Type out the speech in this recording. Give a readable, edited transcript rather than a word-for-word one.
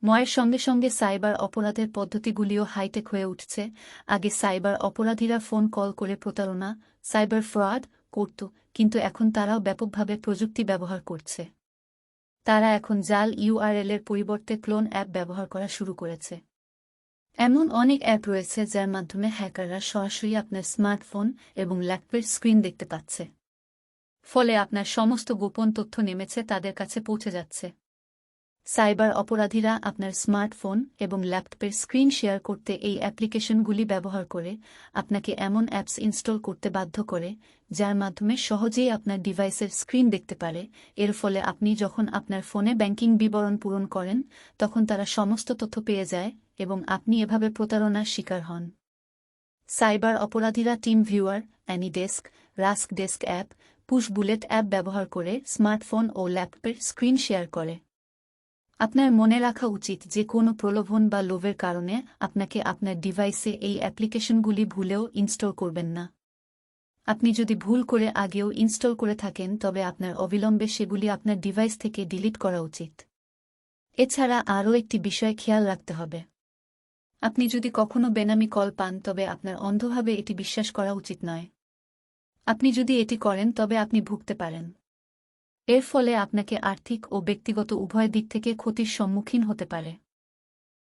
ময়ের সঙ্গে সঙ্গে সাইবার অপরাধের পদ্ধতিগুলিও হাইটেক হয়ে উঠছে। আগে সাইবার অপরাধীরা ফোন কল করে প্রতারণা, সাইবার ফ্রড করত, কিন্তু এখন তারাও ব্যাপকভাবে প্রযুক্তি ব্যবহার করছে। তারা এখন জাল ইউআরএলের পরিবর্তে ক্লোন অ্যাপ ব্যবহার করা শুরু করেছে। এমন অনেক অ্যাপ রয়েছে যার মাধ্যমে হ্যাকাররা সরাসরি আপনার স্মার্টফোন এবং ল্যাপটপের স্ক্রিন দেখতে পাচ্ছে। ফলে আপনার সমস্ত গোপন তথ্য নেমেছে তাদের কাছে পৌঁছে যাচ্ছে। সাইবার অপরাধীরা আপনার স্মার্টফোন এবং ল্যাপটপের স্ক্রিন শেয়ার করতে এই অ্যাপ্লিকেশনগুলি ব্যবহার করে আপনাকে এমন অ্যাপস ইনস্টল করতে বাধ্য করে যার মাধ্যমে সহজেই আপনার ডিভাইসের স্ক্রিন দেখতে পারে। এর ফলে আপনি যখন আপনার ফোনে ব্যাংকিং বিবরণ পূরণ করেন তখন তারা সমস্ত তথ্য পেয়ে যায় এবং আপনি এভাবে প্রতারণার শিকার হন। সাইবার অপরাধীরা TeamViewer, AnyDesk, RustDesk app, Pushbullet app ব্যবহার করে স্মার্টফোন ও ল্যাপটপের স্ক্রিন শেয়ার করে। আপনার মনে রাখা উচিত যে কোনো প্রলোভন বা লোভের কারণে আপনাকে আপনার ডিভাইসে এই অ্যাপ্লিকেশনগুলি ভুলেও ইনস্টল করবেন না। আপনি যদি ভুল করে আগেও ইনস্টল করে থাকেন তবে আপনার অবিলম্বে সেগুলি আপনার ডিভাইস থেকে ডিলিট করা উচিত। এছাড়া আরও একটি বিষয় খেয়াল রাখতে হবে। আপনি যদি কখনো বেনামি কল পান তবে আপনার অন্ধভাবে এটি বিশ্বাস করা উচিত নয়। আপনি যদি এটি করেন তবে আপনি ভুগতে পারেন। এর ফলে আপনাকে আর্থিক ও ব্যক্তিগত উভয় দিক থেকে ক্ষতির সম্মুখীন হতে পারে।